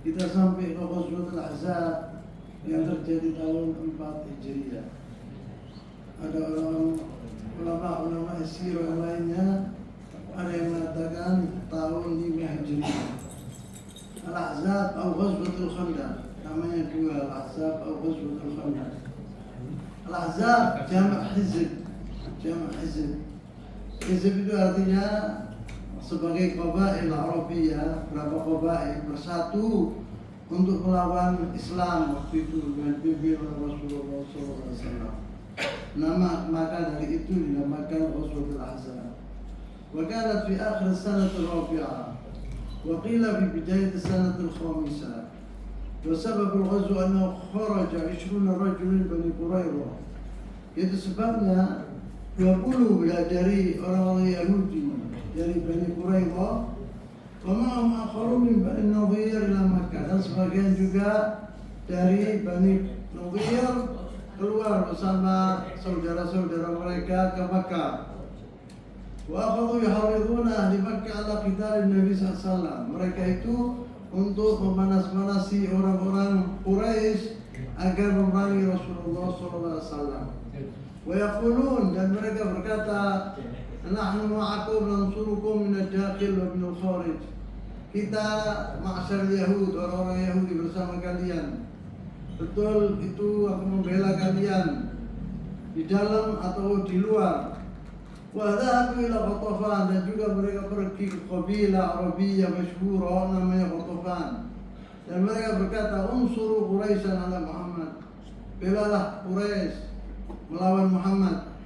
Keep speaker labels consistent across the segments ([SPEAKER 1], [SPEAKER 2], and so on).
[SPEAKER 1] kita sampai ke Ghazwatul Ahzab yang terjadi tahun 4 Hijriah. Ada ulama sirah yang lainnya, ada yang mengatakan tahun 5 Hijriah. Al-Ahzab atau Ghazwatul Khandaq, namanya dua, Al-Ahzab atau Ghazwatul Khandaq. Al-Ahzab jamak hizb. Hizb itu artinya sebagai qabail Arabiyah, berapa qabail bersatu untuk melawan Islam waktu itu dengan pimpinan Rasulullah SAW. Maka dari itu dinamakan Ghazwatul Ahzab. Wa kanat fi akhir sanah al-rabi'ah wa qila fi bidayat sanah al-khamisah. Wa sabab al-ghazw annahu kharaja 20 rajul Bani Quraidah. Itu sebabnya 20 dari orang-orang Yahudi dari Bani Quraidah, wa ma'ahum akharun min Bani Nadhir ila Makkah, dan sebagian juga dari Bani Nadhir keluar bersama saudara-saudara mereka ke Makkah. Wa akhadhu yuharriduna ahli Makkah ala qital Nabi SAW. Mereka itu untuk memanas-manasi orang-orang Quraisy agar memerangi Rasulullah SAW. Wa yaqulun, dan mereka berkata, nahnu ma'akum nansurukum min ad-dakhil wa min al-kharij. Kita ma'asyar Yahud, orang-orang Yahudi bersama kalian. Betul, itu akan membela kalian di dalam atau di luar. Wa dhahabu ila Ghatafan, dan juga mereka pergi ke qabilah Arabiyah masyhura namanya Ghatafan. Dan mereka berkata, unsuru Quraisyan ala Muhammad. Belalah Quraisy melawan Muhammad.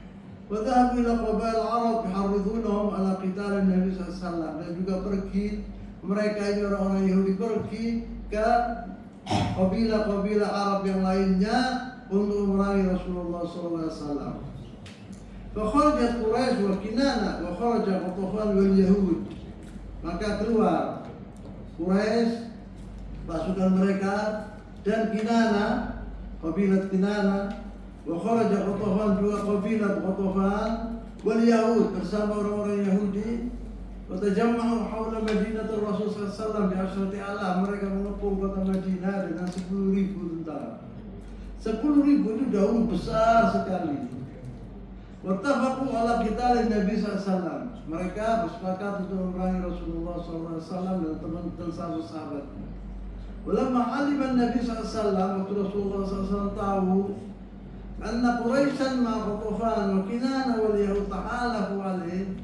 [SPEAKER 1] Wa dhahabu ila qabail Arab yuharridunahum ala qital Nabi SAW. Dan juga pergi mereka ini orang-orang Yahudi pergi ke kabilah-kabilah Arab yang lainnya untuk memerangi Rasulullah SAW. Fakharajat Quraisy wa Kinana wa kharaja Ghatafan wal Yahud. Maka keluar Quraisy, pasukan mereka, dan Kinana, kabilah Kinana, wa kharaja Ghatafan, juga kabilah Ghatafan, wal Yahud, bersama orang-orang Yahudi. Wa tajamma'u hawla Madinah Rasul sallallahu alaihi wasallam. Mereka mengepung kota Madinah dengan 10.000 tentara. 10.000 itu dahulu besar sekali. Wattafaqu ala qital Nabi SAW. Mereka bersepakat untuk memerangi Rasulullah SAW dan teman-teman sahabat-sahabatnya. Walamma alima Nabi SAW, waktu Rasulullah SAW tahu anna Quraisyan ma Ghatafan wa Kinana wal Yahud ta'alafu alaih.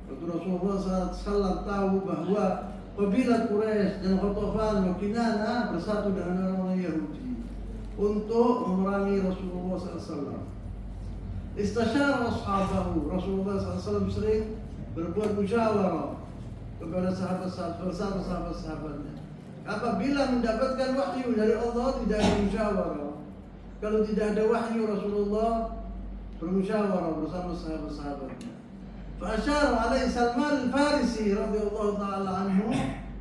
[SPEAKER 1] Waktu Rasulullah SAW tahu bahwa kabilah Quraisy dan Ghatafan wa Kinana bersatu dengan orang-orang Yahudi untuk memerangi Rasulullah SAW. Istasyara ashabahu. Rasulullah SAW sering berbuat musyawarah kepada sahabat-sahabatnya. Apabila mendapatkan wahyu dari Allah, tidak ada musyawarah. Kalau tidak ada wahyu, Rasulullah bermusyawarah bersama sahabat-sahabatnya. Fa'asyara alaihi Salman al-Farisi radhiyallahu ta'ala anhu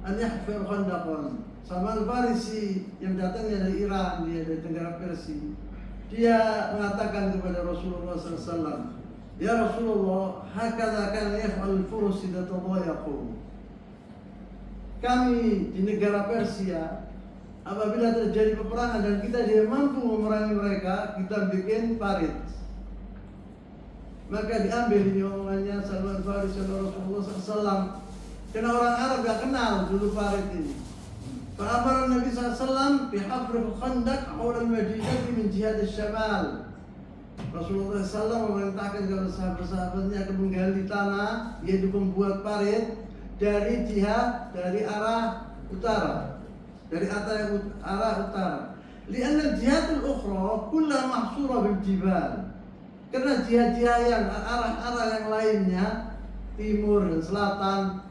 [SPEAKER 1] an yahfir khandaqan. Salman al-Farisi yang datangnya dari Iran, dia dari negara Persia. Dia mengatakan kepada Rasulullah SAW, ya Rasulullah, hakadha kana yaf'al al-Furus idza tadayaqu. Kami di negara Persia, apabila terjadi peperangan dan kita tidak mampu memerangi mereka, kita bikin parit. Maka diambil ini omongannya Salman Farisi oleh Rasulullah SAW. Karena orang Arab gak kenal dulu parit ini. Fa'amara Nabi SAW bihafri khandaq awal al-Madinah min jihad al-Shamal. Rasulullah SAW memerintahkan kepada sahabat-sahabatnya akan menggali tanah, yaitu membuat parit dari jihad, dari arah utara, dari arah utara. Lianna jihad al-ukhra kullaha mahsura bil jibal. Karena jihad-jihad yang arah-arah yang lainnya, timur dan selatan,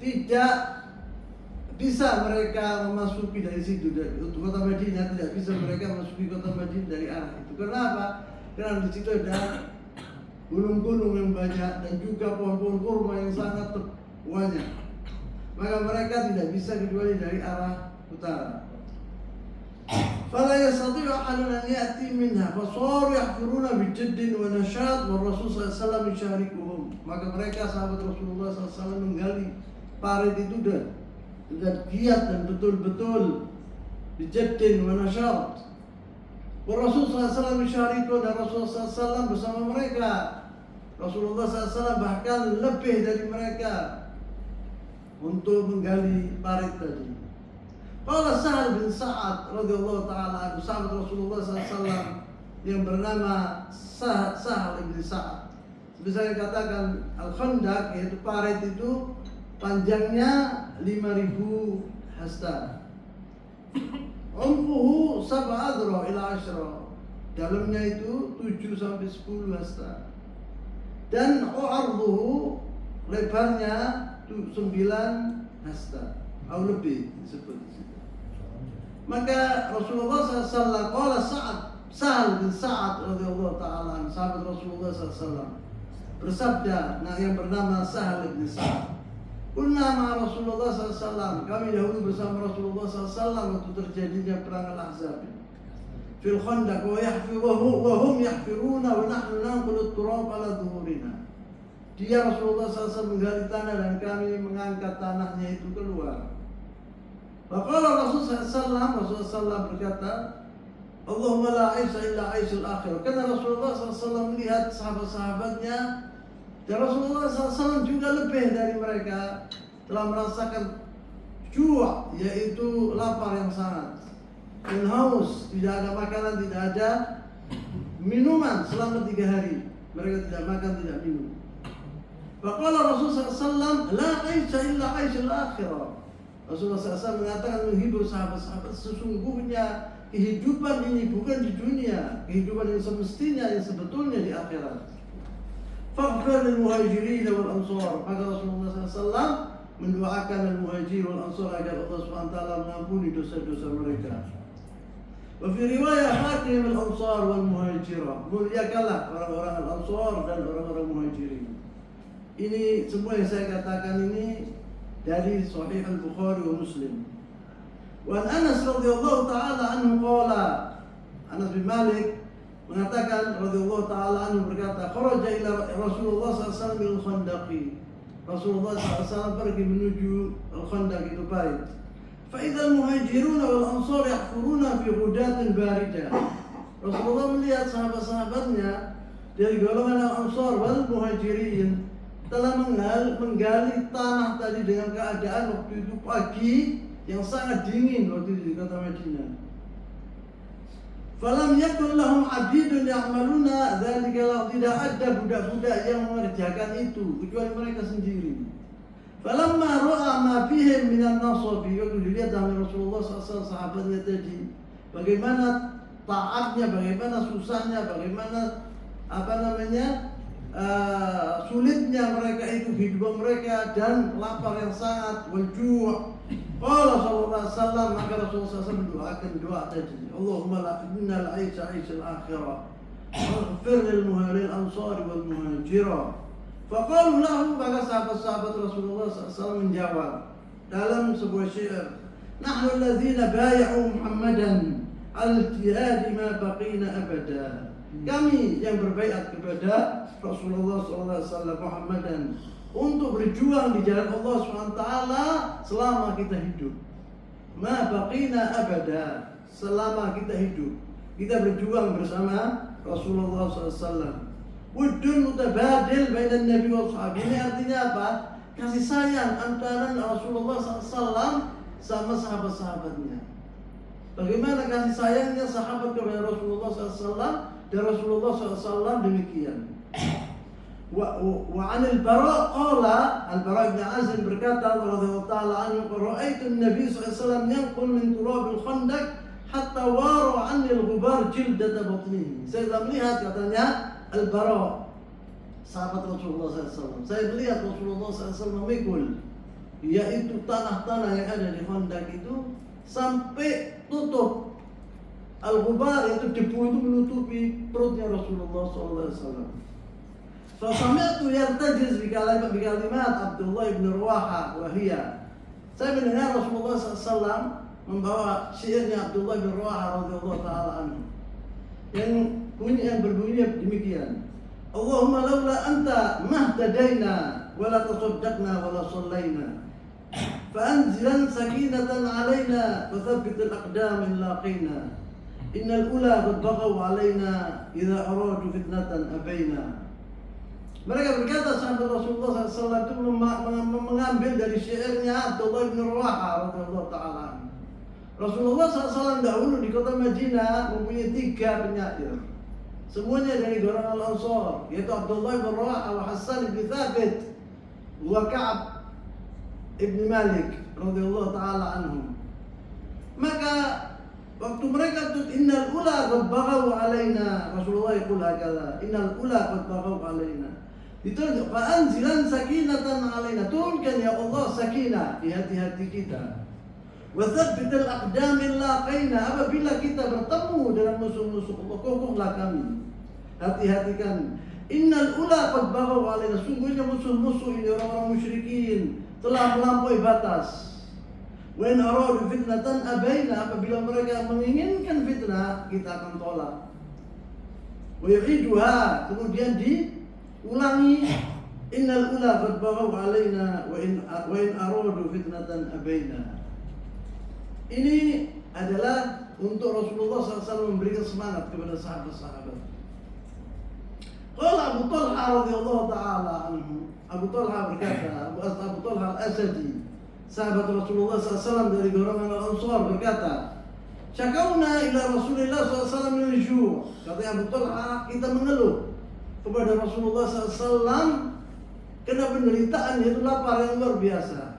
[SPEAKER 1] tidak bisa mereka memasuki dari situ. Untuk kota Madinah tidak bisa mereka memasuki kota Madinah dari arah itu. Kenapa? Karena di situ ada gunung-gunung yang banyak dan juga pohon-pohon kurma yang sangat banyak. Maka mereka tidak bisa kecuali dari arah utara. Fala yastati'u ahadun an ya'ti minha fasaru yahfuruna bijaddin wa nashat wa Rasul sallallahu alaihi wasallam yusyarikuhum. Maka mereka sahabat Rasulullah sallallahu alaihi wasallam menggali parit itu dengan giat dan betul-betul bijaddin wa nasyat. Rasulullah SAW yusyariku, dan Rasulullah SAW bersama mereka. Rasulullah SAW bahkan lebih dari mereka untuk menggali parit tadi. Qala Sahal bin Sa'ad radhiyallahu ta'ala anhu, sahabat Rasulullah SAW yang bernama Sahal bin Sa'ad. Bisa dikatakan Al-Khandaq, yaitu parit itu panjangnya 5.000 hasta. Umquhu sab'a adra ila 10. Dalamnya itu 7 sampai 10 hasta. Dan arduhu, lebarnya 9 hasta atau lebih disebut di situ. Maka Rasulullah SAW qala Sahal bin Sa'ad radhiyallahu ta'ala, sahabat Rasulullah SAW bersabda, yang bernama Sahal bin Sa'ad, Qulna ma Rasulullah SAW, kami dahulu bersama Rasulullah SAW waktu terjadinya perang Al-Ahzab fil Khandaq, wa hum yahfiruna wa nahnu nanqulu at-turab ala dhuhurina. Dia Rasulullah SAW menggali tanah dan kami mengangkat tanahnya itu keluar. Faqala Rasulullah SAW berkata, Allahumma la aisha illa aisyul akhir. Karena Rasulullah SAW melihat sahabat-sahabatnya, dan Rasulullah SAW juga lebih dari mereka telah merasakan ju', yaitu lapar yang sangat, dan haus, tidak ada makanan, tidak ada minuman selama 3 hari. Mereka tidak makan, tidak minum. Faqala Rasulullah SAW, la aisha illa aisyul akhirah. Rasulullah SAW mengatakan, menghibur sahabat-sahabat, sesungguhnya kehidupan ini bukan di dunia, kehidupan yang semestinya, yang sebetulnya di akhirat. Faghfir lil muhajirin wal ansar. Maka Rasulullah SAW mendoakan al-muhajir wal ansar agar Allah SWT mengampuni dosa-dosa mereka. Wa fi riwayah hakim al-ansar wal muhajirah, muliakanlah orang-orang al-ansar dan orang-orang muhajirin. Ini semua yang saya katakan ini dari Sahih Al-Bukhari wa Muslim. Wa Anas radhiyallahu ta'ala anhu qala, Anas bin Malik mengatakan radhiyallahu ta'ala anhu berkata, kharaja ila Rasulullah SAW bil Khandaqi. Rasulullah SAW pergi menuju Al-Khandaq, itu parit. Fa idzal muhajirun wal ansar yahfuruna fi ghudatin baridah. Rasulullah melihat sahabat-sahabatnya dari golongan al-ansar wal muhajirin telah menggali tanah tadi dengan keadaan waktu itu pagi yang sangat dingin waktu itu di kota Madinah. Falam yakun lahum abidun ya'maluna dzalika, tidak ada budak-budak yang mengerjakan itu kecuali mereka sendiri. Falamma ra'a ma fihim minan nasabi, waktu dilihat dari Rasulullah SAW sahabatnya tadi, bagaimana taatnya, bagaimana susahnya, bagaimana sulitnya mereka itu, kehidupan mereka, dan lapar yang sangat, wal-ju'. Qala sallallahu alaihi wasallam, maka Rasulullah SAW mendoakan doa tadi, Allahumma la innal aisha aisyal akhirah, waghfir lil muhajirin ansar wal muhajirah. Faqalu lahu, maka sahabat-sahabat Rasulullah SAW menjawab dalam sebuah syair, nahnu alladzina bay'u Muhammadan al-jihad ma baqina abada. Kami yang berbaiat kepada Rasulullah SAW Muhammadan untuk berjuang di jalan Allah SWT selama kita hidup. Ma baqina abada, selama kita hidup, kita berjuang bersama Rasulullah SAW. Wuddun mutabadil bainan Nabi wa sahabi. Ini artinya apa? Kasih sayang antara Rasulullah SAW sama sahabat-sahabatnya. Bagaimana kasih sayangnya sahabat kepada Rasulullah SAW, dan Rasulullah SAW demikian. Wa anil Bara' qala, Al-Bara' bin Azib berkata radhiyallahu ta'ala anhu, ra'aitu an-nabiy sallallahu alaihi wasallam yanqul min turabil Khandaq hatta wara 'anil ghubar jildata batnihi. Saya telah melihat, katanya Al-Bara', sahabat Rasulullah SAW, saya melihat Rasulullah SAW memikul, yaitu tanah-tanah yang ada di Khandaq itu sampai tutup. Al-ghubar, itu debu, itu menutupi perutnya Rasulullah SAW. Fasami'tu yartajiz bi kalimat Abdullah bin Rawaha wa hiya. Saya mendengar Rasulullah SAW membawa syairnya Abdullah bin Rawaha radhiyallahu ta'ala anhu, yang berbunyi demikian, Allahumma laula anta mahtadaina wa la tasaddaqna wa la sallaina فأنزلا سكينة علينا وثبت الأقدام إن لاقينا إن الأولى قد بغوا علينا إذا أرادوا فتنة أبينا. Mereka berkata sahabat Rasulullah SAW itu mengambil dari syairnya Abdullah bin Rawaha radhiyallahu ta'ala. Rasulullah SAW dahulu di kota Madinah mempunyai 3 penyair. Semuanya dari golongan Al-Ansar, yaitu Abdullah bin Rawaha wa Hassan bin Thabit wa Ka'ab ibn Malik radhiyallahu ta'ala anhum. Maka waktu mereka tuh innal ula qad baghaw alaina, Rasulullah yaqul hakala, innal ula qad baghaw alaina. Itu fa anzilan sakinatan alaina, turunkan ya Allah sakinah di hati-hati kita. Wa thabbitil aqdamil laqaina, apabila kita bertemu dengan musuh-musuh Allah, kokohlah kami. Hati-hatikan. Innal ula qad baghaw alaina, sungguhnya musuh-musuh ini orang-orang musyrikin telah melampaui batas. Wa in aradu fitnatan abaina, apabila mereka menginginkan fitnah, kita akan tolak. Wa yu'iduha, kemudian diulangi. Innal ula qad baghaw alaina wa in aradu fitnatan abaina. Ini adalah untuk Rasulullah SAW memberikan semangat kepada sahabat-sahabat. Qala Abu Talha radhiyallahu ta'ala anhu, Abu Talha berkata, Abu Talha al-Asadi, sahabat Rasulullah SAW dari golongan Al-Ansar berkata, syakauna ila Rasulullah SAW min al-ju'. Kata Abu Talha, kita mengeluh kepada Rasulullah SAW kena penderitaan, yaitu lapar yang luar biasa.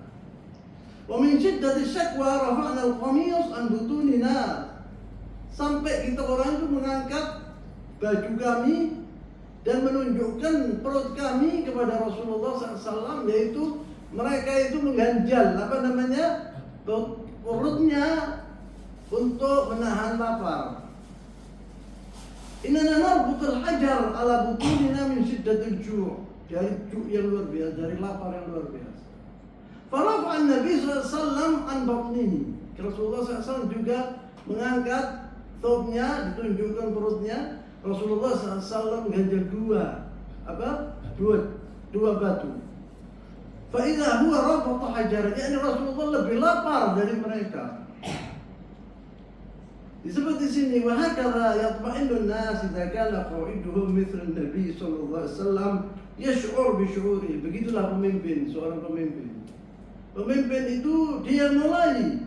[SPEAKER 1] Wa min shiddati syakwa rafa'na al-qamis an butunina. Sampai kita orang itu mengangkat baju kami dan menunjukkan perut kami kepada Rasulullah SAW, yaitu mereka itu mengganjal perutnya untuk menahan lapar. Inna narbutul hajar ala butunina min shiddatil ju', dari ju' yang luar biasa, dari lapar yang luar biasa. Farafa'an Nabi SAW an batnihi. Rasulullah SAW juga mengangkat thawbnya, ditunjukkan perutnya. Rasulullah SAW mengganjal dua batu. Fa'idha huwa rabata hajaran, yakni Rasulullah lebih lapar dari mereka. Disebut di sini, wa hakadha yatma'innun nas idza kana qa'iduhum mithla Nabi sallallahu alaihi wasallam yash'ur bi syu'uri. Begitulah pemimpin, seorang pemimpin. Pemimpin itu dia mulai,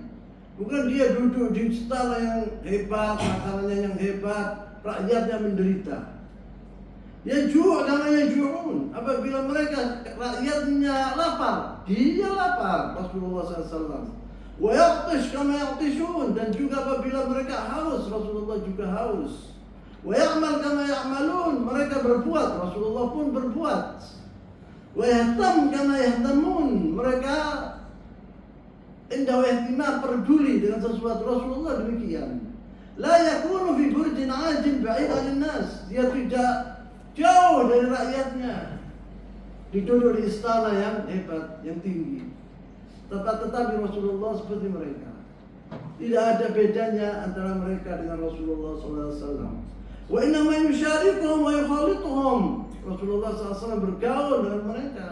[SPEAKER 1] bukan dia duduk di istana yang hebat, makanannya yang hebat, rakyatnya menderita. Ya ju' namanya ju'un. Apabila mereka rakyatnya lapar, dia lapar. Rasulullah SAW. Wa ya'tish kama ya'tishun, dan juga apabila mereka haus, Rasulullah juga haus. Wa ya'mal kama ya'malun, mereka berbuat, Rasulullah pun berbuat. Wa yahtam kama yahtamun, mereka indah ihtimam, peduli dengan sesuatu. Rasulullah demikian. La yakunu fi burjin ajin ba'id 'anil nas, dia tidak jauh dari rakyatnya, duduk di istana yang hebat, yang tinggi. Tetapi Rasulullah seperti mereka. Tidak ada bedanya antara mereka dengan Rasulullah SAW. Wa inna ma yusyarikuhum wa yukhalituhum. Rasulullah SAW bergaul dengan mereka.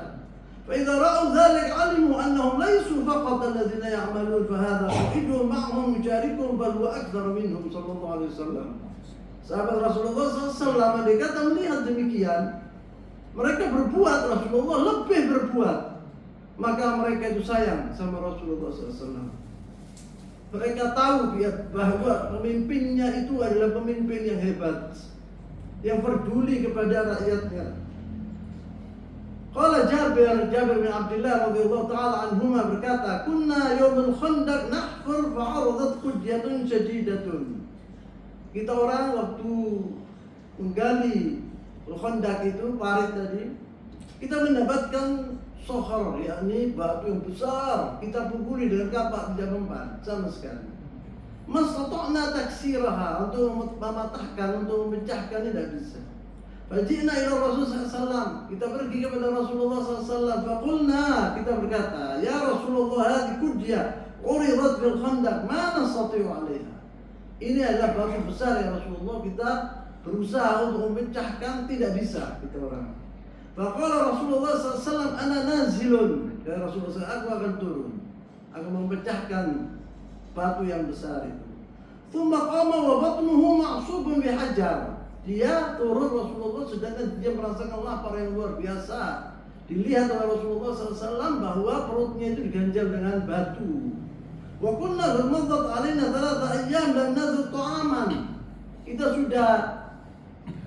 [SPEAKER 1] Fa idza ra'u dzalik 'alimu annahum laysu faqat alladziina ya'malun fa hadha qa'iduhum ma'hum yusyarikuhum bal huwa aktsar minhum sallallahu alaihi wasallam. Sahabat Rasulullah SAW mereka melihat demikian, mereka berbuat, Rasulullah lebih berbuat, maka mereka itu sayang sama Rasulullah SAW. Mereka tahu bahwa pemimpinnya itu adalah pemimpin yang hebat, yang peduli kepada rakyatnya. Qala Jabir bin Abdullah radhiyallahu ta'ala anhuma berkata, kunna yawmul khandaq nahfur fa'aradat qudyatun shadidatun. Kita orang waktu menggali Khandaq itu, parit tadi, kita mendapatkan sohor, yakni batu yang besar. Kita pukuli dengan kapak, tidak mempan sama sekali. Mastata'na taksiraha, untuk mematahkan, untuk memecahkan, tidak bisa. Fajina ila Rasul SAW, kita pergi kepada Rasulullah SAW. Faqulna, kita berkata, ya Rasulullah, hadhi kudya uridat fil Khandaq, ma nastati'u alaiha. Ini adalah batu besar ya Rasulullah, kita berusaha untuk memecahkan, tidak bisa kita orang. Faqala Rasulullah SAW, ana nazilun, ya Rasulullah SAW, aku akan turun, akan memecahkan batu yang besar itu. Tsumma qama wa batnuhu ma'subun bihajar. Dia turun Rasulullah sedangkan dia merasakan lapar yang luar biasa. Dilihat oleh Rasulullah SAW bahwa perutnya itu diganjal dengan batu. Wa kunna ghammadat alaina 3 ayyam lam nazid ta'aman. Kita sudah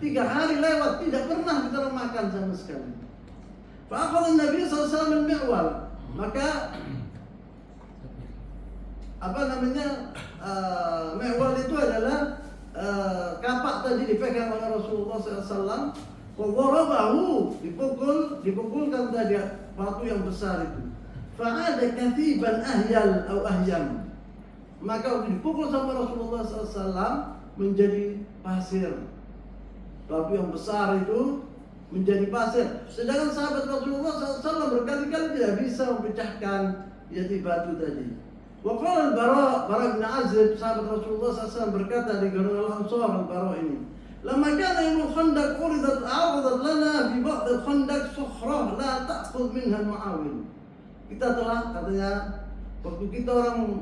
[SPEAKER 1] 3 hari lewat tidak pernah kita makan sama sekali. Fa akhadha Nabi SAW al-mi'wal. Maka mi'wal itu adalah kapak tadi dipegang oleh Rasulullah SAW. Wawarabahu dipukulkan tadi batu yang besar itu. Fa'ada kathiban ahyal atau ahyam. Maka dipukul sama Rasulullah SAW menjadi pasir. Batu yang besar itu menjadi pasir. Sedangkan sahabat Rasulullah SAW berkali-kali tidak bisa memecahkan yaitu batu tadi. Waqala al-Bara bin Azib, sahabat Rasulullah SAW berkata di golongan Ansar al-Bara ini. Lama kana yawmul khandaq uridat lana fi ba'd al-khandaq sukhrah la ta'khudh minha al-ma'awil. Kita telah katanya waktu kita orang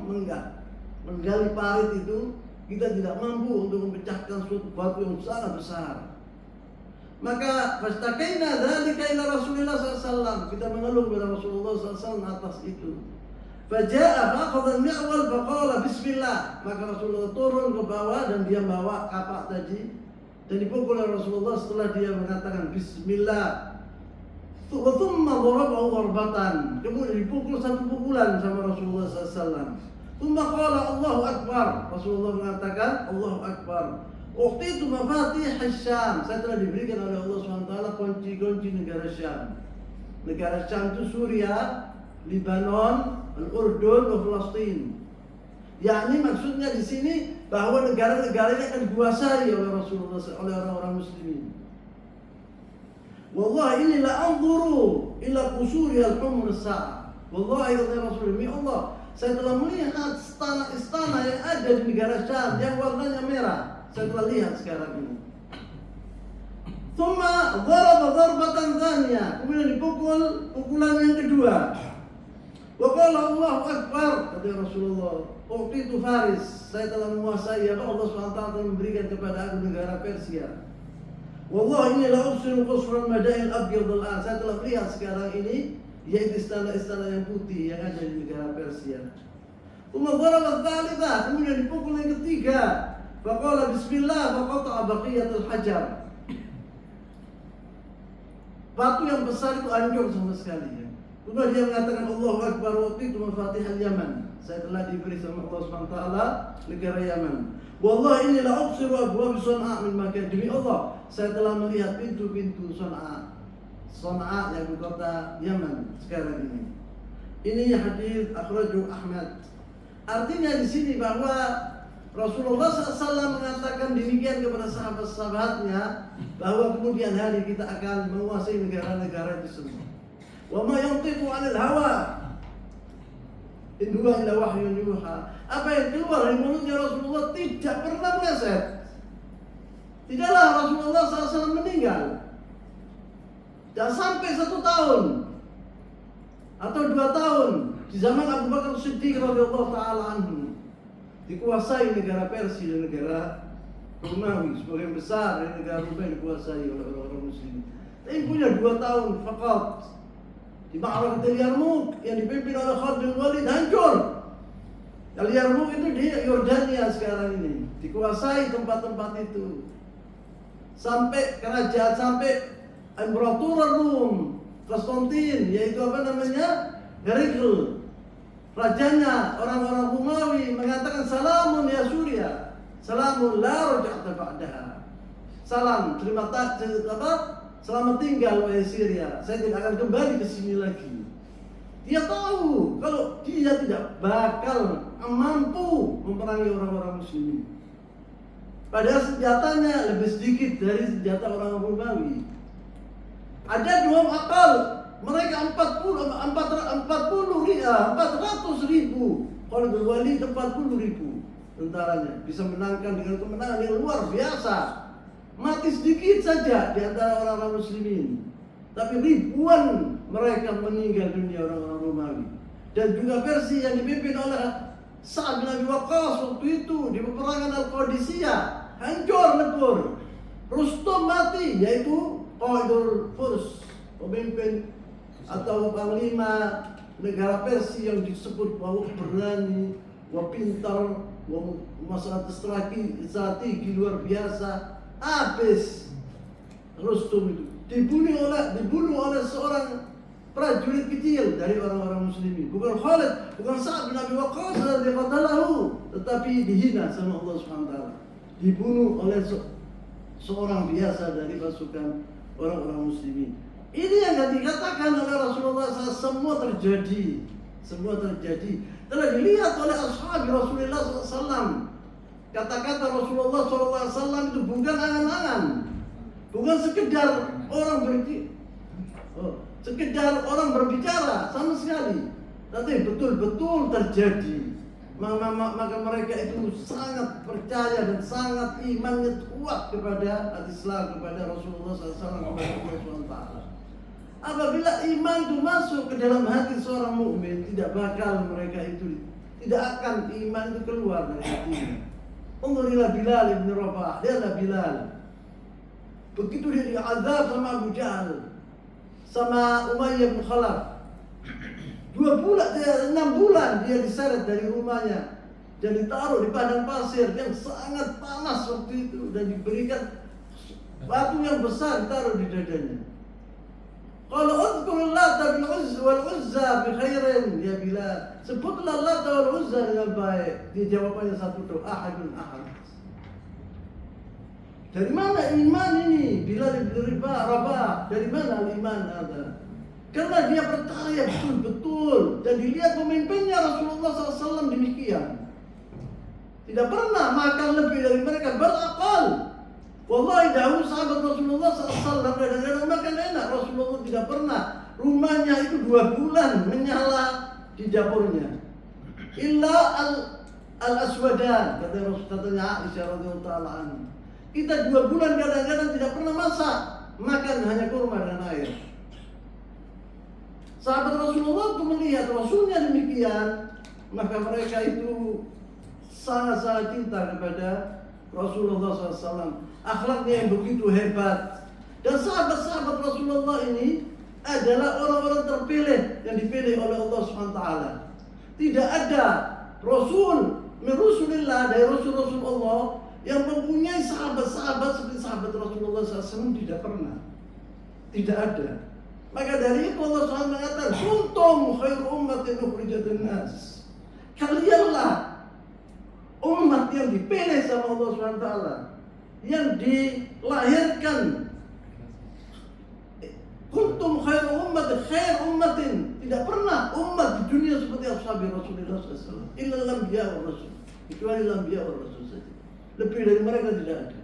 [SPEAKER 1] menggali parit itu kita tidak mampu untuk memecahkan suatu batu yang sangat besar. Maka fastaqaina dzalika ila Rasulillah SAW. Kita mengeluh kepada Rasulullah SAW atas itu. Faja'a fa'akhadha al-mi'wal faqala bismillah. Maka Rasulullah turun ke bawah dan dia bawa kapak tadi. Dan dipukul oleh Rasulullah setelah dia mengatakan bismillah. Thumma dharabahu dharbatan. Kemudian dipukul satu pukulan sama Rasulullah SAW. Thumma qala Allahu Akbar. Rasulullah mengatakan Allahu Akbar. Uqtitu mafatih Syam. Saya telah diberikan oleh Allah SWT kunci-kunci negara Syam. Negara Syam itu Suriah, Lebanon, Al-Urdun, dan Palestina. Yakni maksudnya di sini bahwa negara-negara ini akan dikuasai oleh Rasulullah, oleh orang-orang muslimin. Wallahi inni la anzuru ila qusuri al-humr as-sa'a. Wallahi kata Rasulullah, Allah, saya telah melihat istana-istana yang ada di negara Syam yang warnanya merah. Saya telah lihat sekarang ini. Thumma dharaba dharbatan thaniyah. Kemudian dipukul pukulan yang kedua. Wa qala Allahu Akbar, kata Rasulullah, uqtitu Faris, saya telah menguasai, ya Allah SWT telah memberikan kepada aku negara Persia. Wallahi inni la ubsiru qusran madain abyad al-an. Saya telah melihat sekarang ini yaitu istana-istana yang putih yang ada di negara Persia. Thumma dharaba ats-tsalitsah, kemudian dipukul yang ketiga. Faqala bismillah faqata'a baqiyatul hajar. Batu yang besar itu hancur sama sekali ya. Kemudian dia mengatakan Allahu Akbar wa utitu mafatihal Yaman. Saya telah diberi sama Allah SWT negara Yaman. Wallahi inni la ubsiru abwab Sana'a min makan. Demi Allah, saya telah melihat pintu-pintu Sana'a. Sana'a yang kota Yaman sekarang ini. Ini hadis akhrajahu Ahmad. Artinya di sini bahwa Rasulullah SAW mengatakan demikian kepada sahabat-sahabatnya bahwa kemudian hari kita akan menguasai negara-negara itu semua. Wa ma yantiqu 'anil hawa in huwa illa wahyun yuha. Apa yang keluar dari mulutnya Rasulullah tidak pernah meleset. Tidaklah Rasulullah SAW meninggal dan sampai 1 tahun atau 2 tahun di zaman Abu Bakar Siddiq radhiyallahu taala anhu dikuasai negara Persia dan negara Romawi. Sebagian besar dari negara Romawi dikuasai oleh orang-orang Muslim. Tapi punya 2 tahun fakat. Di Ma'rakatul Yarmouk yang dipimpin oleh Khalid bin Walid hancur. Al-Yarmouk itu di Yordania sekarang ini. Dikuasai tempat-tempat itu. Sampai kerajaan, sampai Imperator Rum, Konstantin, yaitu apa namanya? Heraklius. Rajanya orang-orang Romawi mengatakan salamun ya Suria. Salamun la raja'ta ba'daha. Salam, terima kasih apa? Selamat tinggal wahai Syria, saya tidak akan kembali ke sini lagi. Dia tahu kalau dia tidak bakal mampu memerangi orang-orang muslimin. Padahal senjatanya lebih sedikit dari senjata orang Romawi. Ada 2 akal, mereka 400 ribu. Kalau berwali 40 ribu tentaranya bisa menangkan dengan kemenangan yang luar biasa. Mati sedikit saja di antara orang-orang muslimin, tapi ribuan mereka meninggal dunia orang-orang Romawi. dan juga versi yang dipimpin oleh Sa'ad bin Abi Waqqas waktu itu di peperangan Al-Qadisiyah, hancur lebur. Rustum mati, yaitu Qaidul Furs, pemimpin atau panglima negara Persia yang disebut bahwa berani, wah pintar, wah masalah strategi luar biasa. Habis Rustum itu dibunuh oleh seorang prajurit kecil dari orang-orang muslimin. Bukan Khalid, bukan Sa'ad bin Abi Waqqas radhiyallahu, tetapi dihina sama Allah Subhanahu wa taala. Dibunuh oleh seorang biasa dari pasukan orang-orang muslimin. Ini yang dikatakan oleh Rasulullah SAW, semua terjadi. Telah dilihat oleh ashab Rasulullah SAW. Kata-kata Rasulullah SAW itu bukan angan-angan, bukan sekedar orang berbicara sama sekali, tapi betul-betul terjadi. Maka mereka itu sangat percaya dan sangat imannya kuat kepada Islam, kepada Rasulullah SAW, kepada Allah SWT. Apabila iman itu masuk ke dalam hati seorang mukmin, tidak akan iman itu keluar dari hatinya. Unggulilah Bilal ibn Rabah, dia adalah Bilal. Begitu dia diazab sama Abu Jahal, sama Umayyah bin Khalaf. 6 bulan dia diseret dari rumahnya dan ditaruh di padang pasir yang sangat panas waktu itu, dan diberikan batu yang besar ditaruh di dadanya. Kalau uzkur Lata bil Uzza wal Uzza bi khairin ya Bilal, sebutlah Lata wal Uzza dengan baik. Dia jawabannya satu doa, ahadun ahad. Dari mana iman ini? Bilal bin Rabah, dari mana iman ada? Karena dia percaya betul-betul, dan dilihat pemimpinnya Rasulullah SAW demikian. Tidak pernah makan lebih dari mereka, berakal. Wallahi dahulu sahabat Rasulullah SAW kadang-kadang makan enak. Rasulullah tidak pernah. Rumahnya itu 2 bulan menyala di dapurnya. Illa al-aswadan, katanya Aisyah radhiyallahu ta'ala anha. Kita 2 bulan kadang-kadang tidak pernah masak, makan hanya kurma dan air. Sahabat Rasulullah itu melihat Rasulnya demikian, maka mereka itu sangat-sangat cinta kepada Rasulullah SAW. Akhlaknya yang begitu hebat. Dan sahabat-sahabat Rasulullah ini adalah orang-orang terpilih yang dipilih oleh Allah SWT. Tidak ada Rasul min Rasulillah, dari Rasul-Rasul Allah yang mempunyai sahabat-sahabat seperti sahabat Rasulullah SAW, tidak pernah. Tidak ada. Maka dari itu Allah SWT mengatakan, kuntum khairu ummatin ukhrijat linnas. Kalianlah umat yang dipilih sama Allah SWT, yang dilahirkan. Kuntum khairu ummatin, khair ummatin. Tidak pernah umat di dunia seperti ashabi Rasulullah SAW. Illa al-anbiya wa rasul. Kecuali al-anbiya wa rasul saja. Lebih dari mereka tidak ada.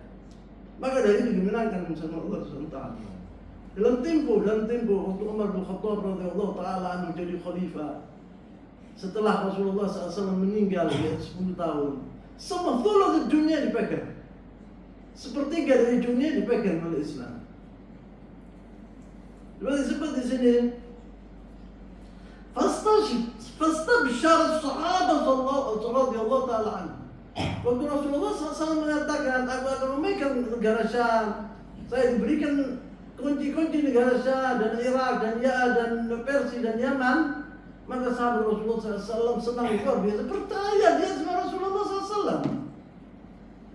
[SPEAKER 1] Maka dari itu dimenangkan sama Allah SWT. Dalam tempo waktu Umar bin Khattab radhiyallahu ta'ala anhu jadi khalifah, setelah Rasulullah SAW meninggal di 10 tahun, semua thuluth dunia dipegang. Sepertiga dari dunia dipegang oleh Islam. Seperti di sini, fastabsyara as-sahabah radhiyallahu ta'ala anhu. Waktu Rasulullah SAW mengatakan, aku akan memegang negara Syam, saya diberikan kunci-kunci negara Syam dan Irak dan dan Persia dan Yaman, maka sahabat Rasulullah SAW senang luar biasa, percaya dia sama Rasulullah SAW.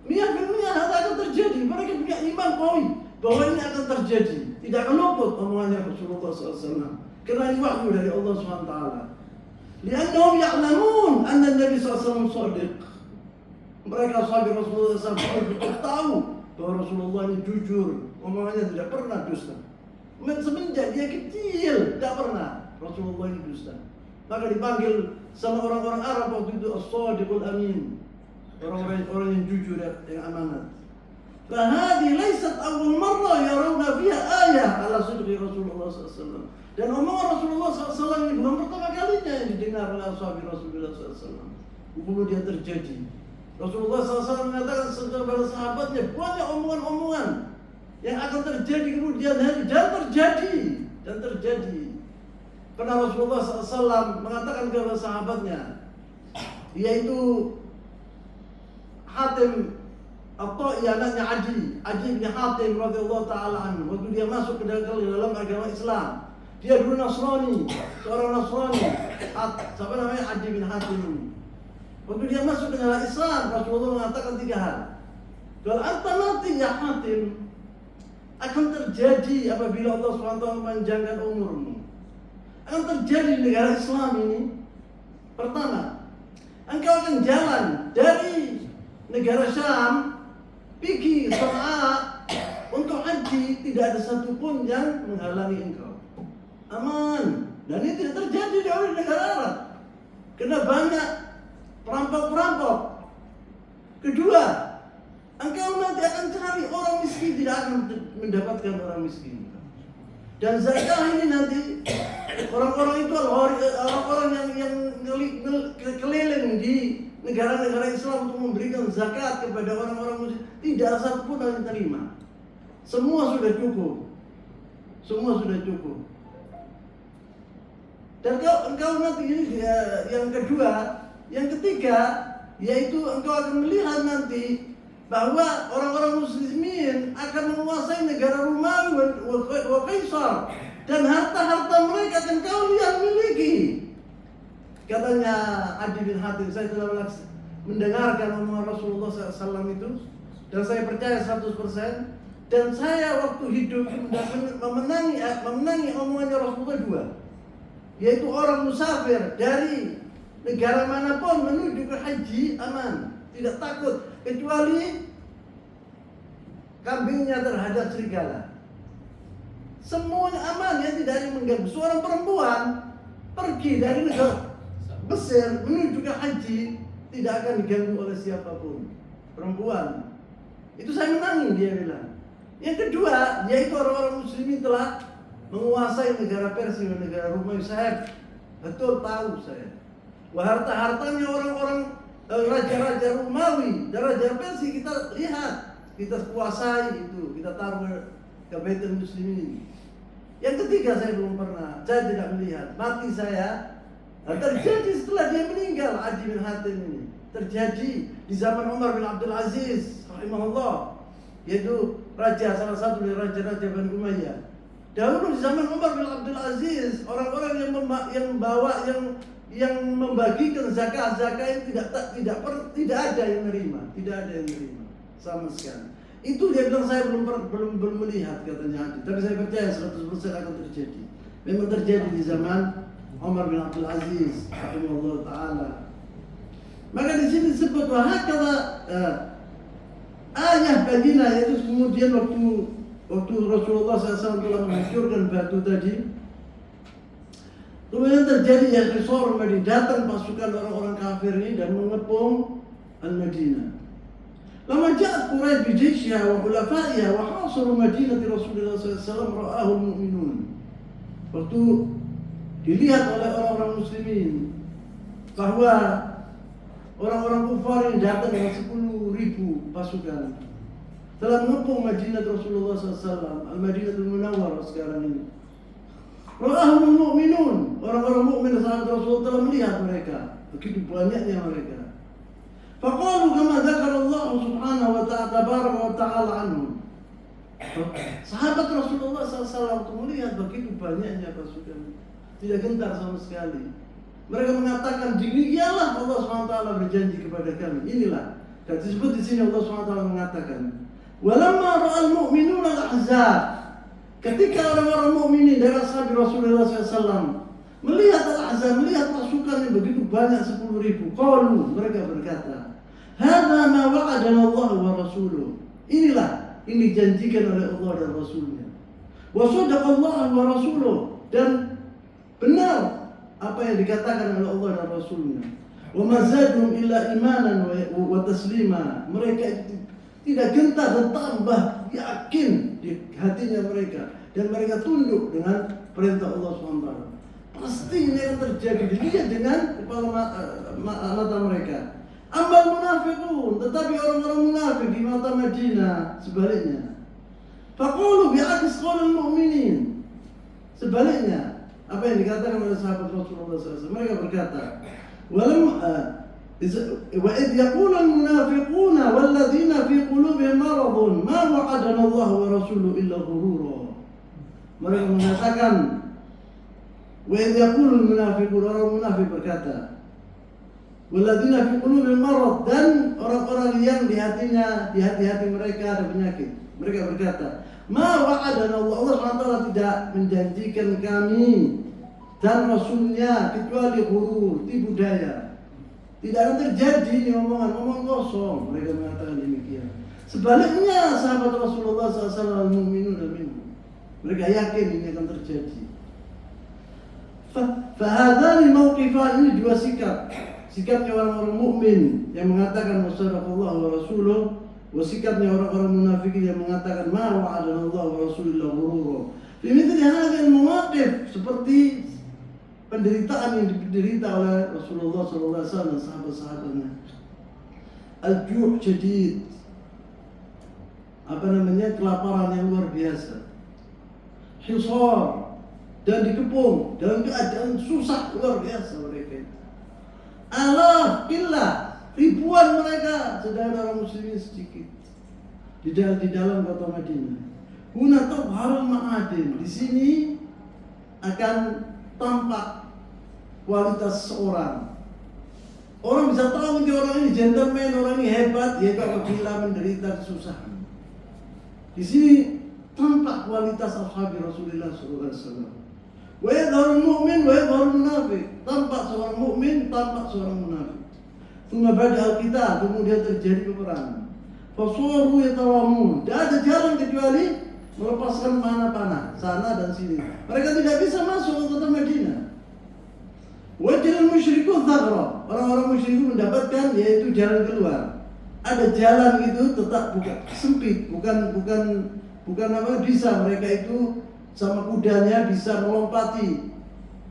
[SPEAKER 1] Niat akan terjadi. Mereka punya iman qawi bahwa ini akan terjadi. Tidak akan luput omongannya Rasulullah SAW. Kerana ini wahyu dari Allah SWT. Liannahum ya'lamun anna Nabi SAW shadiq. Mereka sahabat Rasulullah SAW tahu bahwa Rasulullah ini jujur, omongannya tidak pernah dusta. Semenjak dia kecil tidak pernah Rasulullah ini dusta. Maka dipanggil sama orang-orang Arab waktu itu as-sadiqul amin, orang-orang yang jujur, yang amanat. Fahadi laysat awal marrah yarawna fiha ayah ala sidqi Rasulullah SAW. Dan omongan Rasulullah SAW ini bukan pertama kalinya yang didengar oleh ashabi Rasulullah SAW. Kemudian terjadi. Rasulullah SAW mengatakan kepada sahabatnya, banyak omongan-omongan yang akan terjadi kemudian hari, dan terjadi. pernah Rasulullah SAW mengatakan kepada sahabatnya, yaitu Hatim atau anaknya Adi bin Hatim radhiyallahu taala anhu, waktu dia masuk ke dalam agama Islam. Dia dulu Nasrani, seorang Nasrani. Siapa namanya? Adi bin Hatim. Waktu dia masuk ke dalam Islam, Rasulullah mengatakan 3 hal. Kalau anta mati ya Hatim, akan terjadi apabila Allah SWT memanjangkan umurmu. Akan terjadi di negara Islam ini. Pertama, engkau akan jalan dari negara Syam pergi Sana'a untuk haji, tidak ada satupun yang menghalangi engkau. Aman. Dan ini tidak terjadi di negara Arab. Karena banyak perampok-perampok. Kedua, engkau nanti akan cari orang miskin, tidak akan mendapatkan orang miskin. Dan zakah ini nanti orang-orang itu orang-orang yang keliling di negara-negara Islam untuk memberikan zakat kepada orang-orang muslim, tidak satupun yang terima. Semua sudah cukup. Semua sudah cukup. Dan engkau nanti ini yang kedua, yang ketiga, yaitu engkau akan melihat nanti bahwa orang-orang muslimin akan menguasai negara Romawi wa Kaisar, dan harta-harta mereka akan kau lihat miliki. Katanya Adi bin Hatim, saya telah mendengarkan omongan Rasulullah SAW itu, dan saya percaya 100%. Dan saya waktu hidup memenangi omongannya Rasulullah 2, yaitu orang musafir dari negara manapun menuju ke haji aman, tidak takut, kecuali kambingnya terhadap serigala. Semuanya aman, ya, tidak ada yang mengganggu. Seorang perempuan pergi dari negara Mesir menuju ke haji tidak akan diganggu oleh siapapun. Perempuan. Itu saya menangi, dia bilang. Yang kedua, yaitu orang-orang muslimin telah menguasai negara Persia dan negara Romawi. Saya betul tahu saya. Wah, harta-hartanya orang-orang raja-raja Romawi dan raja Persia kita lihat, kita kuasai itu, kita taruh ke Baitul Muslimin. Yang ketiga, saya belum pernah, saya tidak melihat. Mati saya terjadi setelah dia meninggal, Adi bin Hatim ini. Terjadi di zaman Umar bin Abdul Aziz rahimahullah, yaitu salah satu dari raja-raja Bani Umayyah. Dahulu di zaman Umar bin Abdul Aziz, orang-orang yang membagikan zakat ini tidak ada yang menerima, sama sekali. Itu dia bilang, saya belum melihat, katanya Adi. Tapi saya percaya 100% akan terjadi. Memang terjadi di zaman Umar bin Abdul Aziz rahimahullah taala. Maka di sini disebut wahakala ayah bagina, yaitu kemudian waktu Rasulullah SAW telah menghancurkan batu tadi, kemudian terjadi yang Qisar Madinah, datang pasukan orang-orang kafir ini dan mengepung Al-Madinah. Lama ja'at Quraisy bi jayshiha wa khulafaiha wa hasaru Madinah Rasulullah SAW ra'ahu al-mu'minun. Waktu dilihat oleh orang-orang muslimin bahwa orang-orang kufar yang datang dengan 10.000 pasukan telah mengepung Madinah Rasulullah SAW, Al-Madinatul Munawwarah sekarang ini. Ra'ahum mu'minun, orang-orang mukmin sahabat Rasulullah telah melihat mereka, begitu banyaknya mereka. Faqalu kama dzakara Allah Subhanahu wa ta'ala tabaraka wa ta'ala anhum. Sahabat Rasulullah SAW itu melihat begitu banyaknya pasukan, tidak gentar sama sekali. Mereka mengatakan, demikianlah Allah SWT berjanji kepada kami. Inilah, dan disebut di sini Allah SWT mengatakan, walamma ra'al mu'minuna al-ahzab. Ketika orang-orang mukminin dari sahabat Rasulullah SAW melihat al-ahzab, melihat pasukan yang begitu banyak 10.000, qalu, mereka berkata, hadza ma wa'adana Allah wa rasuluh. Inilah yang dijanjikan oleh Allah dan Rasulnya. Wa sadaqallahu wa rasuluh, dan benar apa yang dikatakan oleh Allah dan Rasulnya. Wa mazadum illa imanan wa taslima. Mereka tidak gentar dan tambah yakin di hatinya mereka, dan mereka tunduk dengan perintah Allah SWT. Pasti ini akan terjadi, dilihat dengan kepala mata mereka. Ambal munafiqun, tetapi orang-orang munafik di mata Madinah sebaliknya. Faqulu bi'akis qaulil mu'minin. Sebaliknya, Apa yang dikatakan oleh sahabat Rasulullah SAW? Mereka berkata, وَإِذْ يَقُولُ الْمُنَافِقُونَ وَالَّذِينَ فِي قُلُوبِهِمْ مَرَضٌ مَا وَعَدَنَا اللَّهُ وَرَسُولُهُ إِلَّا غُرُورًا. Mereka mengatakan, وَإِذْ يَقُولُ الْمُنَافِقُونَ, orang munafik berkata, وَالَّذِينَ فِي قُلُوبِهِمْ مَرَضٌ, dan orang-orang yang di hati mereka ada penyakit. Mereka berkata, Ma wa'adana Allah SWT tidak menjanjikan kami dan Rasulnya kecuali ghurur, tipu daya. Tidak akan terjadi ini omong kosong. Mereka mengatakan demikian. Sebaliknya sahabat Rasulullah SAW al-mu'minuna minhum, mereka yakin ini akan terjadi. Fahadhani mawqifan, ini dua sikap. Sikapnya orang-orang mukmin yang mengatakan wasadaqallahu wa rasuluh, wasikapnya orang-orang munafik yang mengatakan ma wa'adana Allah wa rasulullah ghurura. Fi mithli hadhihi al-mawaqif, seperti penderitaan yang diderita oleh Rasulullah sallallahu alaihi wasallam dan sahabat-sahabatnya. Al-ju' syadid, kelaparan yang luar biasa. Hisar, dan dikepung dalam keadaan susah luar biasa mereka. Alaf, killah, ribuan mereka, sedangkan orang muslimin sedikit di dalam kota Madinah. Huna tadharul ma'adin, di sini akan tampak kualitas seorang. Orang bisa tahu dia orang ini gentleman, orang ini hebat, yaitu apabila menderita kesusahan. Di sini tampak kualitas ashabi Rasulullah SAW. Wa yadharul mu'min wa yadharul munafik, tampak seorang mukmin, tampak seorang munafik. Tsumma bada al-qital, kemudian terjadi peperangan. Fasuru yatawamun, tidak ada jalan kecuali melepaskan panah sana dan sini. Mereka tidak bisa masuk ke kota Madinah. Wajal musyrikun thaghra, orang-orang musyrik mendapatkan yaitu jalan keluar. Ada jalan itu tetap sempit, bukan bisa mereka itu sama kudanya bisa melompati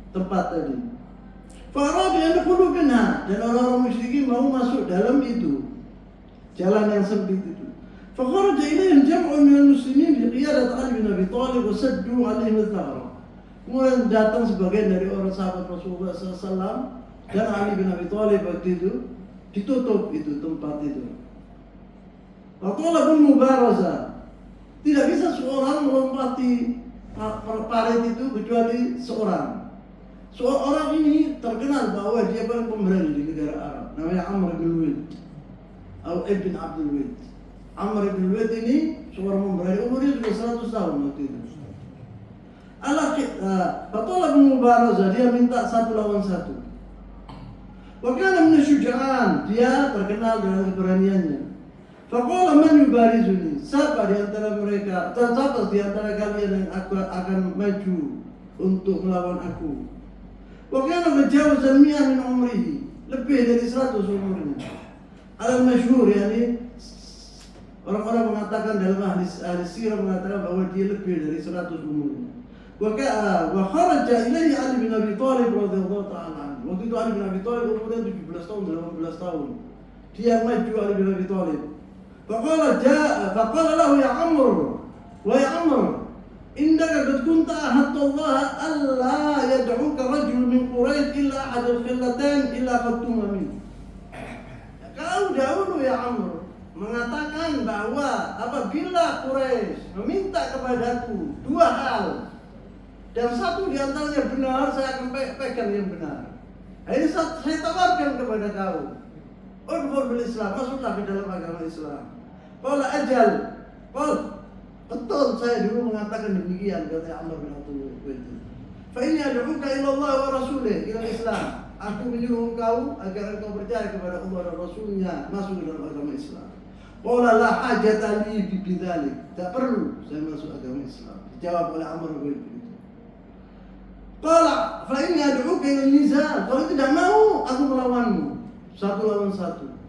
[SPEAKER 1] tempat tadi. Farad yang qulubina, dan orang-orang musyrikin mau masuk dalam itu jalan yang sempit itu. Fakharaja ilaihim jam'un minal muslimin bi qiyadat Ali bin Abi Thalib wa saddu alaihim al-thaghrah. Kemudian datang sebagian dari orang sahabat Rasulullah SAW dan Ali bin Abi Thalib waktu itu ditutup itu tempat itu. Wa talabul mubarazah, tidak bisa seorang melompati parit itu kecuali seorang. Seorang ini terkenal bahwa dia paling pemberani di negara Arab, namanya Amr bin Luwait atau Ibn Abdul Wait. Amr bin Luwait ini seorang pemberani, umurnya sudah 100 tahun waktu itu. Fatolah mubarazah, dia minta 1 lawan 1. Wa kana min syuja'an, dia terkenal dengan keberaniannya. Faqala man yubarizuni, siapa di antara mereka, siapa di antara kalian yang akan maju untuk melawan aku? Wa kana tajawazan 100 min umrihi, lebih dari 100 umurnya. Al-masyhur, yani orang-orang mengatakan dalam ahli sirah mengatakan bahwa dia lebih dari 100 umurnya. Wa kharaja ilaihi Ali bin Abi Thalib radhiyallahu ta'ala anhu. Waktu itu Ali bin Abi Thalib umurnya 17 tahun, 18 tahun. Dia maju Ali bin Abi Thalib. Faqala lahu ya Amr, wa ya Amr, innaka qad kunta ahadta Allah alla yad'uka rajul min Quraisy illa ahad al-khillatayn illa fattuma min. Kau dahulu ya Amr mengatakan bahwa apabila Quraisy meminta kepadaku 2 hal dan 1 di antaranya benar, saya akan pegang yang benar. Ini saya tawarkan kepada kau, udkhul bil Islam, masuklah ke dalam agama Islam. Qala ajal, betul saya dulu mengatakan demikian, kata Amr bin Abdul Wait. Fa inni ad'uka ila Allah wa rasulih, ila Islam. Aku menyuruh engkau agar engkau percaya kepada Allah dan Rasulnya, masuk ke dalam agama Islam. Qala la hajata li bidzalik, tak perlu saya masuk agama Islam. Dijawab oleh Amr bin Wait. Qala fa inni ad'uka ila nizal, kalau tidak mau aku melawanmu 1 lawan 1.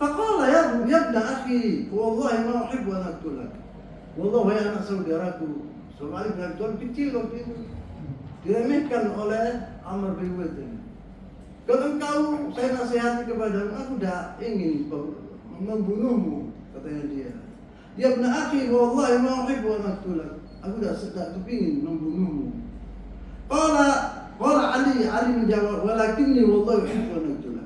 [SPEAKER 1] Faqala ya ibn akhi, wallahi ma uhibbu an aqtulak. Wallahi ya anak saudaraku, Ali bin Abi Thalib kecil waktu itu, diremehkan oleh Amr bin Wait. Kalau engkau, saya nasihati kepadamu, aku tidak ingin membunuhmu, katanya dia. Ya ibn akhi, wallahi ma uhibbu an aqtulak. Aku tidak kepingin membunuhmu. Qala Ali menjawab, walakinni wallahi uhibbu an aqtula.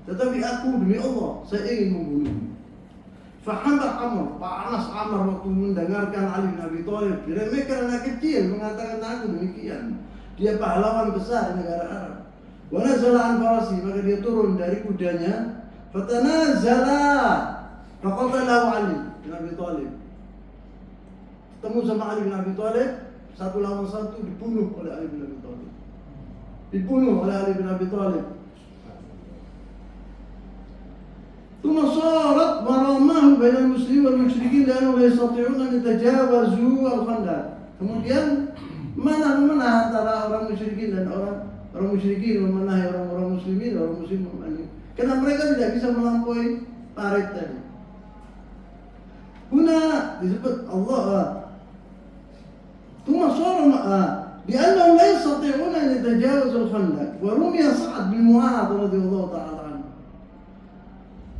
[SPEAKER 1] Tetapi aku demi Allah, saya ingin membunuhmu. Fahamba Amr, panas Amr waktu mendengarkan Ali bin Abi Thalib diremehkan anak kecil, mengatakan aku demikian. Dia pahlawan besar di negara Arab. Wa nazala an farasi, maka dia turun dari kudanya. Fatanazala, faqatalahu Ali bin Abi Thalib. Ketemu sama Ali bin Abi Thalib, satu lawan satu dibunuh oleh Ali bin Abi Thalib. Dibunuh oleh Ali bin Abi Thalib. ثم صارت مراماه بين المسلمين والمشركين لأنهم لا يستطيعون أن يتجاوزوا الخندق. Kemudian memanah antara orang musyrikin dan orang musyrikin, memanah orang muslimin, orang muslim memanah. Karena mereka tidak bisa melampaui parit tadi. Huna disebut Allah ثم صار لأنهم لا يستطيعون أن يتجاوزوا الخندق ورمي سعد بن معاذ رضي الله تعالى.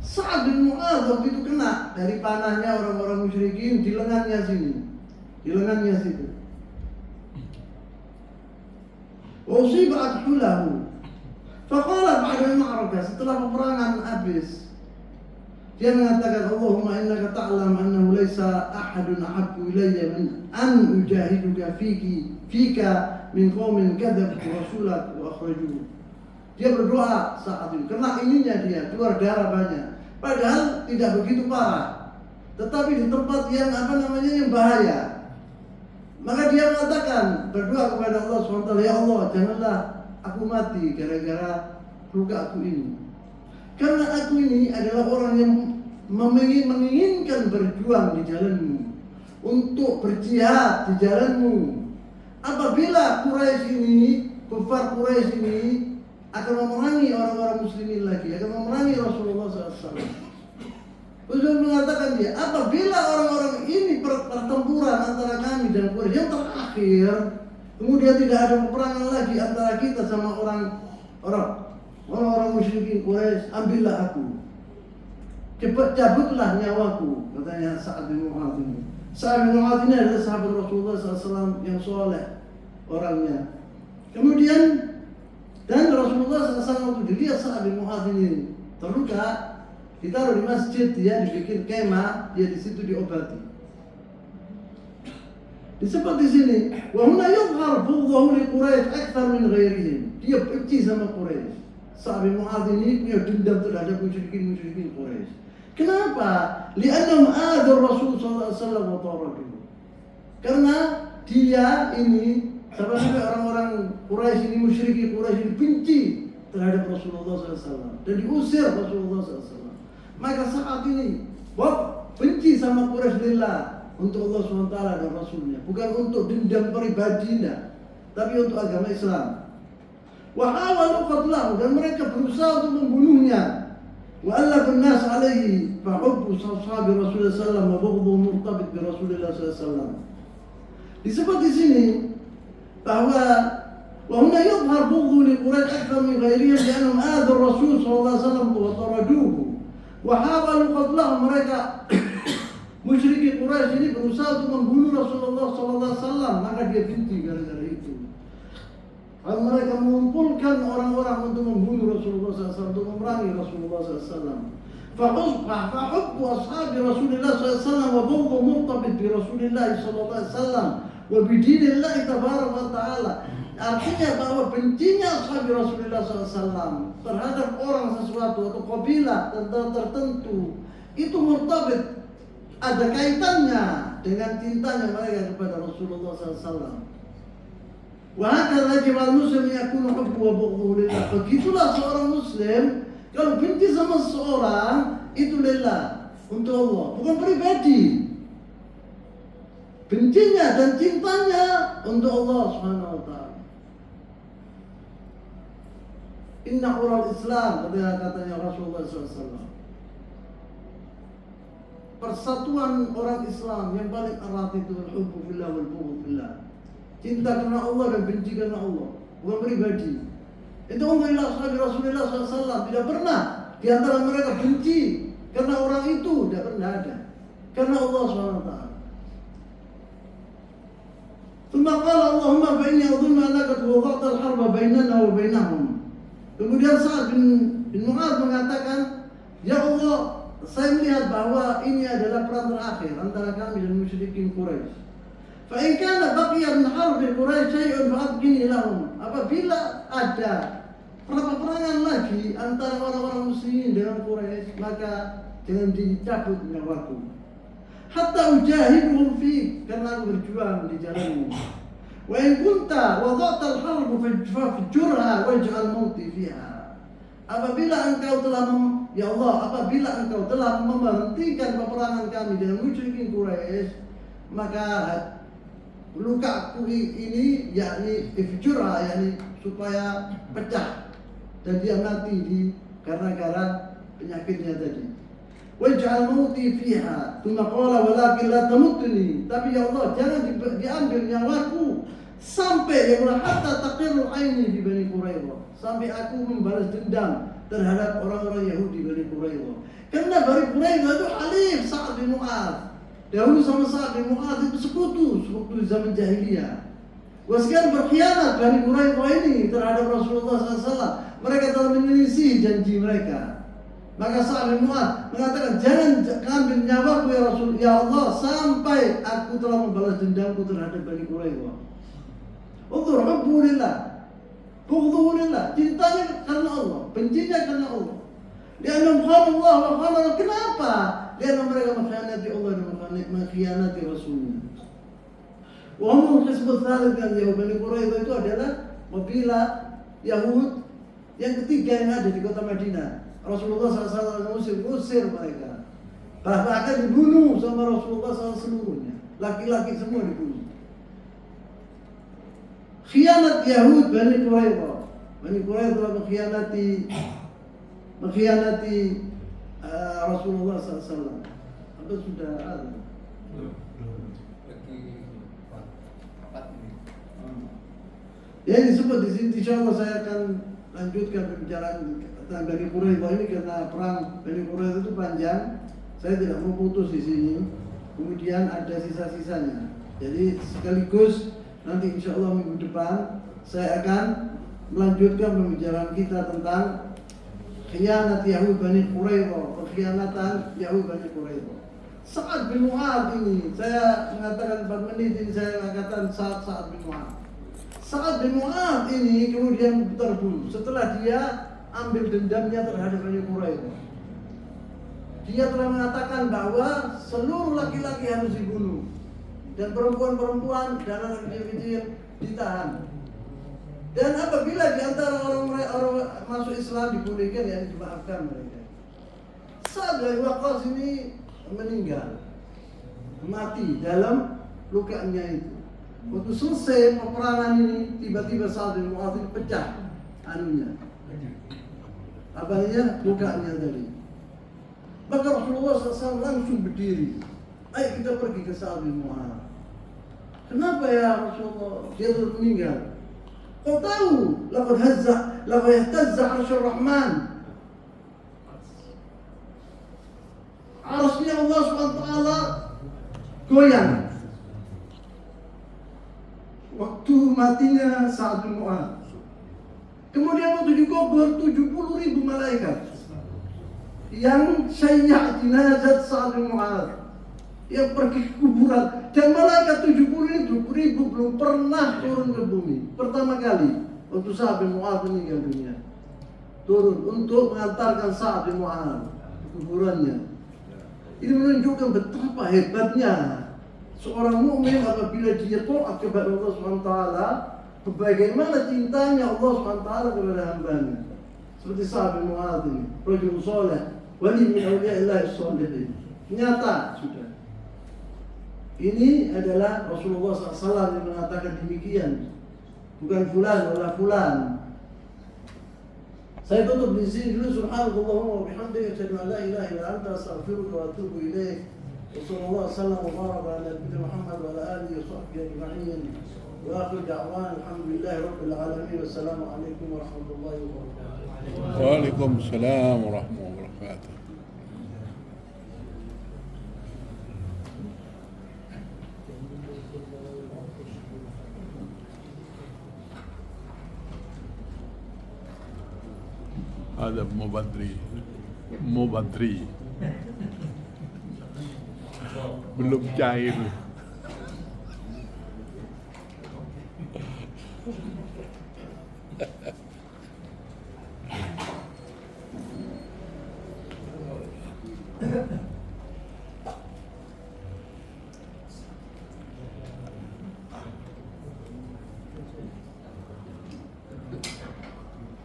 [SPEAKER 1] Sa'ad bin Mu'adz waktu itu kena dari panahnya orang-orang musyrikin di lengannya sini. Di lengannya situ. Wa usiba adhulahu. Faqala ba'da al-ma'rakah, setelah peperangan habis, dia mengatakan, Allahumma innaka ta'lam annahu laysa ahadun ahabbu ilayya min an ujahiduka fika min qaumin kadzabu rasulak wa akhrajuhu. Dia berdoa saat itu, kena ininya dia, keluar darah banyak. Padahal tidak begitu parah, tetapi di tempat yang yang bahaya. Maka dia mengatakan, berdoa kepada Allah SWT, ya Allah, janganlah aku mati gara-gara luka aku ini. Karena aku ini adalah orang yang menginginkan berjuang di jalanmu, untuk berjihad di jalanmu. Apabila Quraisy ini, kufar Quraisy ini akan memerangi orang-orang muslimin lagi, akan memerangi Rasulullah SAW. Rasul mengatakan dia, apabila orang-orang ini pertempuran antara kami dan Quraisy yang terakhir, kemudian tidak ada peperangan lagi antara kita sama orang-orang musyrikin Quraisy, ambillah aku, cepat cabutlah nyawaku, katanya Sa'ad bin Mu'adz ini. Sa'ad bin Mu'adz ini adalah sahabat Rasulullah SAW yang soleh orangnya. Kemudian dan Rasulullah SAW waktu dilihat Sa'ad bin Mu'adz ini terluka, ditaruh di masjid, dia dibikin kemah, dia di situ diobati. Disebut di sini, wa huna yadhhar bughdhahu li Quraisy akthar min ghairihim. Dia benci sama Quraisy. Sa'ad bin Mu'adz ini punya dendam terhadap musyrikin Quraisy. Kenapa? Li'annahum adzar Rasul sallallahu alaihi wasallam wa taraduhu. Karena dia ini sampai orang-orang Quraisy ini, musyrikin Quraisy ini benci terhadap Rasulullah SAW dan diusir Rasulullah SAW. Maka saat ini benci sama Quraisy lillah, untuk Allah SWT dan Rasulnya, bukan untuk dendam pribadi, tapi untuk agama Islam. Wa hawalu qatlahu, dan mereka berusaha untuk membunuhnya. Wa allaf an-nas alaihi fa hubbu sahabi Rasulullah SAW wa bughdhu murtabit bi Rasulullah SAW. Disebut di sini bahwa wahuna yadhhar bughdhu li Quraisy akthar min ghairihim li'annahum adzar Rasul sallallahu alaihi wasallam wa taraduhu wa hawalu qatlahu. Mereka musyrikin Quraisy ini berusaha untuk membunuh Rasulullah sallallahu alaihi wasallam, maka dia benci gara-gara itu. Kalau mereka mengumpulkan orang-orang untuk membunuh Rasulullah SAW, untuk memerangi Rasulullah SAW. Fahubbu ashabi Rasulullah SAW wa bughdhu murtabit bi Rasulullah sallallahu alaihi wasallam wa bidinillah tabaraka wa ta'ala. Artinya bahwa bencinya sahabat Rasulullah SAW terhadap orang sesuatu atau kabilah tertentu itu murtabit, ada kaitannya dengan cintanya mereka kepada Rasulullah SAW. Wa hakadha jibal muslim yakunu hubbu wa bughdhu lillah. Begitulah seorang muslim kalau benci sama seseorang itu lillah, untuk Allah, bukan pribadi. Bencinya dan cintanya untuk Allah Subhanahu wa taala. Inna ural Islam, katanya Rasulullah SAW. Persatuan orang Islam yang paling erat itu al-hubbu fillah wal bughd fillah. Cinta karena Allah dan benci karena Allah, bukan pribadi. Itu umumnya sahabat Rasulullah SAW tidak pernah di antara mereka benci karena orang itu, tidak pernah ada. Karena Allah SWT. ثم قال اللهم فإني أظن أنك وضعت الحرب بيننا وبينهم. Kemudian Sa'ad bin Mu'adz mengatakan, ya Allah, saya melihat bahwa ini adalah perang terakhir antara kami dan musyrikin Quraisy. Fa in kana baqiya min harbi Quraisy syai'un fa'abqini lahum. Apabila ada peperangan lagi antara orang-orang muslimin dengan Quraisy, maka jangan dicabut nyawaku. Hatta ujahiduhum fi, karena aku berjuang di jalanmu. Wa in kunta wada'ta al-harb fajurha waj'al mauti fiha. Apabila engkau telah ya Allah, apabila engkau telah memberhentikan peperangan kami dengan musyrikin Quraisy, maka lukaku ini yakni ifjurha, yakni supaya pecah dan dia mati di gara-gara penyakitnya tadi. Waj'al mauti fiha. Tsumma qala walakin la tamutni. Tapi ya Allah, jangan diambil nyawaku sampai ya Allah hatta taqirru aini di Bani Quraidah. Sampai aku membalas dendam terhadap orang-orang Yahudi Bani Quraidah. Karena Bani Quraidah itu halif Sa'ad bin Mu'adz. Dahulu sama Sa'ad bin Mu'adz itu sekutu zaman jahiliyah. Sekarang berkhianat Bani Quraidah ini terhadap Rasulullah SAW. Mereka telah menyelisih janji mereka. Maka Sa'ad bin Mu'adz mengatakan, jangan ambil nyawaku ya Rasul, ya Allah, sampai aku telah membalas dendamku terhadap Bani Quraidah. Unzur, hubbu lillah, bughdhuhu lillah. Cintanya karena Allah, bencinya karena Allah. Lianna khana Allah wa khana Allah. Kenapa? Lianna mereka mengkhianati Allah dan mengkhianati Rasulnya. Wa hum al-qismu ats-tsalits yang Yahud Bani Quraidah itu adalah kabilah Yahud yang ketiga yang ada di kota Madinah. Rasulullah SAW mengusir mereka, bahkan dibunuh sama Rasulullah SAW seluruhnya, laki-laki semua dibunuh. Khianat Yahud Bani Quraidah. Bani Quraidah telah mengkhianati Rasulullah SAW. Apa sudah ada? Ya, disebut di sini. Insyaallah saya akan lanjutkan pembicaraan tentang Bani Quraidah ini karena perang Bani Quraidah itu panjang. Saya tidak mau putus di sini. Kemudian ada sisa-sisanya. Jadi sekaligus nanti insyaallah minggu depan saya akan melanjutkan pembicaraan kita tentang khianat Yahud Bani Quraidah, pengkhianatan Yahud Bani Quraidah. Sa'ad bin Mu'adz ini, saya mengatakan 4 menit ini saya mengatakan Sa'ad bin Mu'adz. Sa'ad bin Mu'adz ini kemudian terbunuh setelah dia ambil dendamnya terhadap Bani Quraidah. Dia telah mengatakan bahwa seluruh laki-laki harus dibunuh dan perempuan-perempuan dan anak kecil-kecil ditahan. Dan apabila di antara orang masuk Islam dibolehkan, ya dimaafkan mereka. Sa'ad bin Waqqas ini meninggal, mati dalam lukanya itu. Waktu selesai peperangan ini, tiba-tiba Sa'ad bin Mu'adz pecah anunya, lukanya tadi. Maka Rasulullah SAW langsung berdiri. Ayo kita pergi ke Sa'ad bin Mu'adz. Kenapa ya Rasulullah? Dia telah meninggal. Kau tahu, laqad yahtazza 'arsyur Rahman. Arsy Allah SWT goyang waktu matinya Sa'ad bin Mu'adz. Kemudian waktu dikubur 70.000 malaikat yang syayya' jenazah Sa'ad bin Mu'adz, yang pergi ke kuburan, dan malaikat 70.000 belum pernah turun ke bumi. Pertama kali waktu Sa'ad bin Mu'adz meninggal dunia, turun untuk mengantarkan Sa'ad bin Mu'adz ke kuburannya. Ini menunjukkan betapa hebatnya seorang mukmin apabila dia taat kepada Allah SWT, bagaimana cintanya Allah SWT kepada hambanya. Seperti Sa'ad bin Mu'adz ini, rajul saleh, wali min awliya'illah as-salihin. Nyata sudah. Ini adalah Rasulullah SAW yang mengatakan demikian, bukan fulan wala fulan. Saya tutup di sini dulu. Subhanallahumma wa bihamdihi, asyhadu an la ilaha illa anta, astaghfiruka wa atubu ilaik. Wassallallahu wasallam wa baraka ala nabiyyina Muhammad wa ala alihi wa sahbihi ajma'in. Wa akhir da'wana alhamdulillahi rabbil alamin. Wassalamu alaikum warahmatullahi wabarakatuh.
[SPEAKER 2] Waalaikumsalam warahmatullahi wabarakatuh. هذا مبادري belum cair.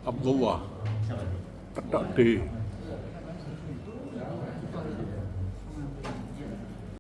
[SPEAKER 2] Abdullah, petak D.